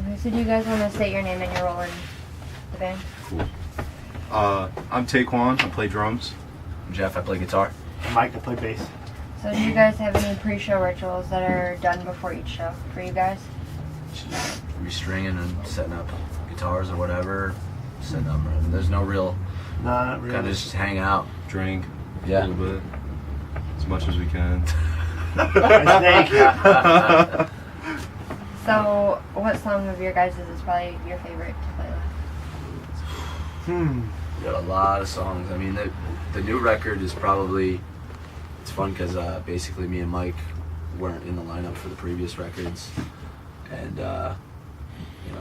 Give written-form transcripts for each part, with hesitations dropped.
Okay, so do you guys want to state your name and your role in the band? Cool. I'm Taekwon. I play drums. I'm Jeff. I play guitar. I'm Mike. I play bass. So do you guys have any pre-show rituals that are done before each show for you guys? Just restringing and setting up guitars or whatever. Setting up. There's no real. No, not really. Kind of just hang out. Drink Yeah. a little bit. As much as we can. So what song of your guys' is probably your favorite to play with? We got a lot of songs. I mean, the new record is probably, it's fun because basically me and Mike weren't in the lineup for the previous records, and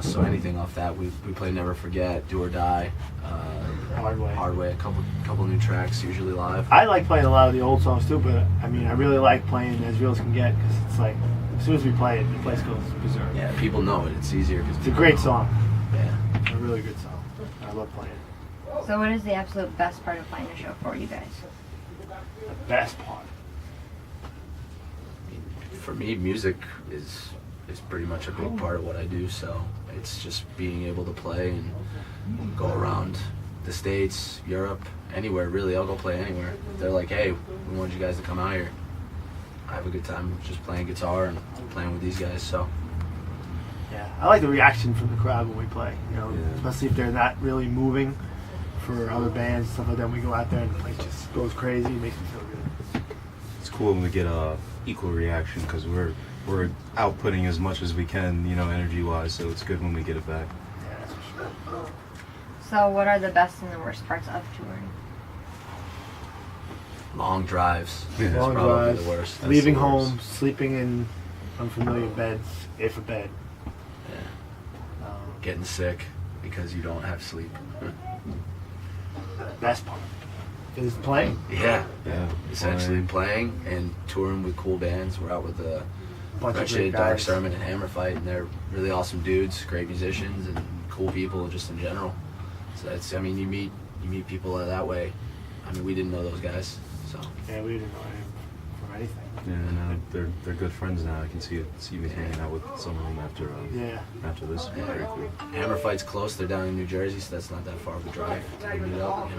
so anything off that we play Never Forget, Do or Die, Hard Way, a couple new tracks, usually live. I like playing a lot of the old songs too, but I mean, I really like playing As Real as Can Get because it's like as soon as we play it, the place goes berserk. Yeah, people know it. It's easier because It's a great song. Yeah. A really good song. I love playing it. So what is the absolute best part of playing a show for you guys? The best part. For me, music is pretty much a big part of what I do, so it's just being able to play and go around the States, Europe, anywhere really. I'll go play anywhere. They're like, hey, we want you guys to come out here. I have a good time just playing guitar and playing with these guys, so. Yeah, I like the reaction from the crowd when we play, Yeah. especially if they're not really moving for other bands, stuff like that. We go out there and the place just goes crazy, it makes me feel good. It's cool when we get a equal reaction because we're outputting as much as we can, energy-wise. So it's good when we get it back. Yeah, that's for sure. So what are the best and the worst parts of touring? Long drives. Yeah. It's Long probably drives, the worst. That's leaving the worst. home, sleeping in unfamiliar beds, if a bed. Yeah. Um, Getting sick because you don't have sleep. best part is playing. Yeah. Yeah. Essentially playing and touring with cool bands. We're out with the Bunch of Wretched, great Dark guys. Sermon, and Hammer Fight, and they're really awesome dudes, great musicians, and cool people just in general. So that's, I mean, you meet people that way. I mean, we didn't know those guys, so. Yeah, we didn't know him from anything. Yeah, no, they're good friends now. I can see me hanging out with some of them after this. Yeah. Very cool. Hammer Fight's close. They're down in New Jersey, so that's not that far of a drive to go meet up,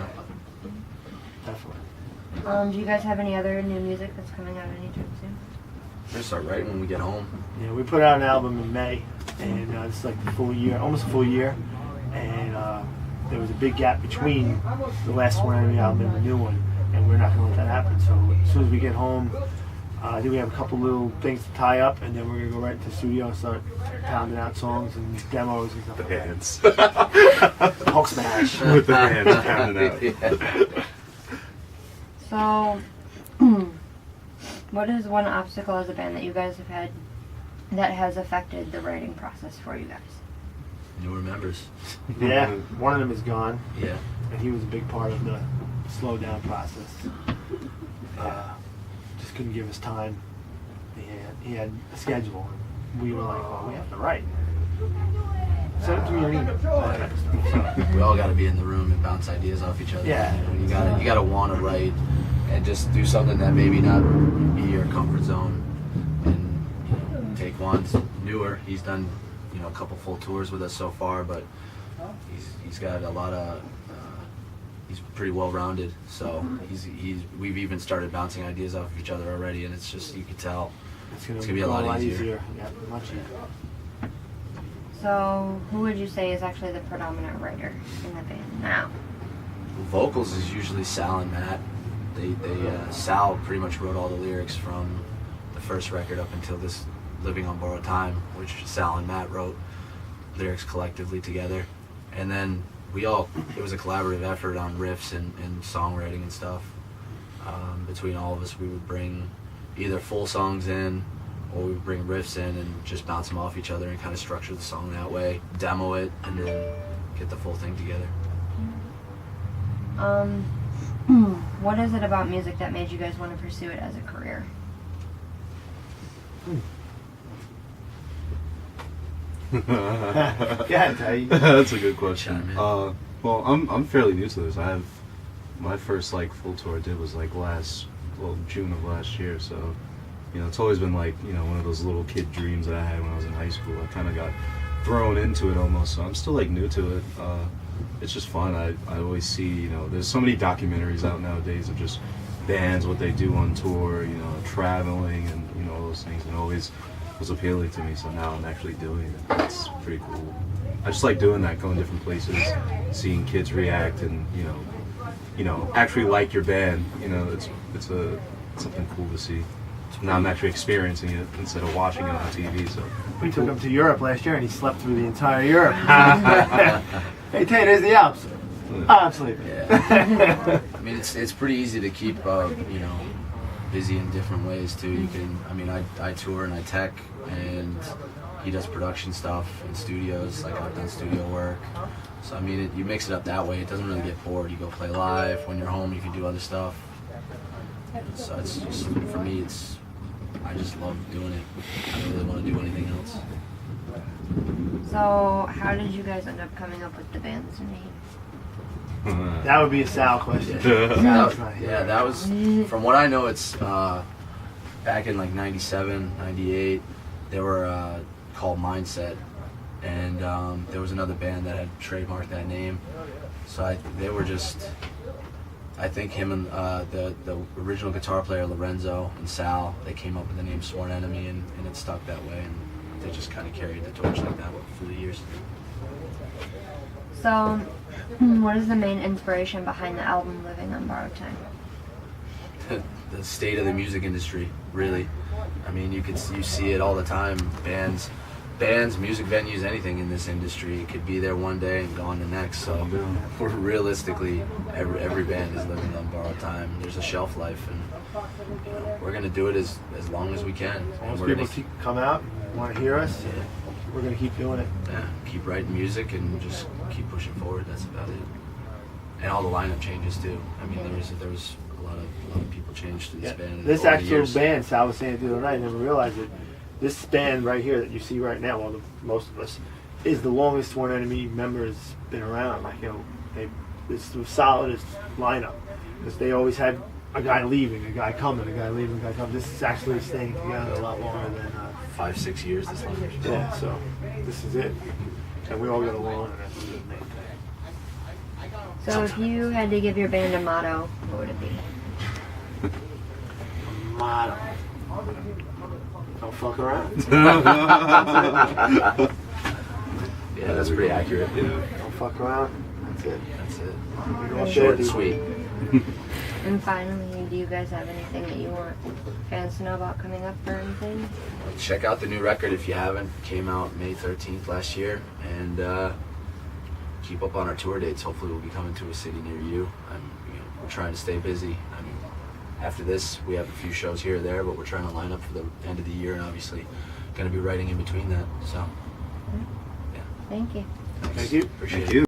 Definitely. Do you guys have any other new music that's coming out anytime soon? We're gonna start writing when we get home. Yeah, we put out an album in May, and it's like the full year, almost a full year, and there was a big gap between the last one and the album and the new one, and we're not going to let that happen. So as soon as we get home, I think we have a couple little things to tie up, and then we're going to go right to the studio and start pounding out songs and demos and stuff The like that. hands. Hulk smash. With the hands pounding out. Yeah. So what is one obstacle as a band that you guys have had that has affected the writing process for you guys? Newer members. Yeah, one of them is gone, Yeah. and he was a big part of the slow down process. Just couldn't give us time. He had a schedule, and we were like, well, we have to write. Send it to me or email. That type of stuff. So, We all got to be in the room and bounce ideas off each other. Yeah. You gotta want to write and just do something that maybe not be your comfort zone. And Taekwon's newer. He's done a couple full tours with us so far, but he's got a lot of. He's pretty well rounded. So we've even started bouncing ideas off of each other already, and it's just you could tell. it's gonna be a go lot easier. Yeah, much easier. So who would you say is actually the predominant writer in the band now? Vocals is usually Sal and Matt. Sal pretty much wrote all the lyrics from the first record up until this Living on Borrowed Time, which Sal and Matt wrote lyrics collectively together. And then it was a collaborative effort on riffs and songwriting and stuff. Between all of us, we would bring either full songs in, or we would bring riffs in and just bounce them off each other and kind of structure the song that way, demo it, and then get the full thing together. What is it about music that made you guys want to pursue it as a career? Yeah, Tay. That's a good question. Chime in. Well, I'm fairly new to this. I have my first full tour I did was June of last year. So, it's always been one of those little kid dreams that I had when I was in high school. I kind of got thrown into it almost, so I'm still like new to it. It's just fun. I always see, you know, there's so many documentaries out nowadays of just bands, what they do on tour, you know, traveling and, you know, all those things, and always was appealing to me, so now I'm actually doing it. It's pretty cool. I just like doing that, going different places, seeing kids react, and you know, actually like your band. You know, it's something cool to see. Now I'm actually experiencing it instead of watching it on TV. So We took him to Europe last year, and he slept through the entire Europe. Hey, Tay, there's the Alps. Oh, I'm sleeping. Yeah. I mean, it's pretty easy to keep, you know, busy in different ways too. You can, I mean, I tour and I tech, and he does production stuff in studios. Like I've done studio work. So I mean, you mix it up that way. It doesn't really get bored. You go play live. When you're home, you can do other stuff. So it's just, for me, I just love doing it. I don't really want to do anything else. So, how did you guys end up coming up with the band's name? That would be a Sal question. That was, from what I know, it's back in like 97, 98, they were called Mindset, and there was another band that had trademarked that name. So they were just, I think him and the original guitar player Lorenzo and Sal, they came up with the name Sworn Enemy, and it stuck that way, and they just kind of carried the torch like that for the years. So, what is the main inspiration behind the album Living on Borrowed Time? The state of the music industry, really. I mean, you see it all the time. Bands, music venues, anything in this industry, it could be there one day and gone the next. So, realistically, every band is living on borrowed time. There's a shelf life, and you know, we're gonna do it as long as we can. As people come out and want to hear us, we're going to keep doing it. Yeah, keep writing music and just keep pushing forward. That's about it. And all the lineup changes too. I mean, there was a lot of people changed to this band. This over the actual years. band, Sal was saying it the other night, I never realized it. This band right here that you see right now, well, most of us, is the longest Sworn Enemy member has been around. Like, you know, it's the solidest lineup, because they always had a guy leaving, a guy coming, a guy leaving, a guy coming. This is actually staying together a lot longer than 5-6 years this long. yeah. So this is it, and we all get along, and that's the main thing. So, if you had to give your band a motto, what would it be? Motto. Don't fuck around. Yeah, that's pretty accurate. Don't fuck around. That's it. That's it. You're all Short dead, and sweet. And finally, do you guys have anything that you want fans to know about coming up or anything? Check out the new record if you haven't. Came out May 13th last year, and keep up on our tour dates. Hopefully, we'll be coming to a city near you. We're trying to stay busy. I mean, after this, we have a few shows here or there, but we're trying to line up for the end of the year, and obviously, going to be writing in between that. So, yeah. Thank you. Thank you. Appreciate it. Thank you.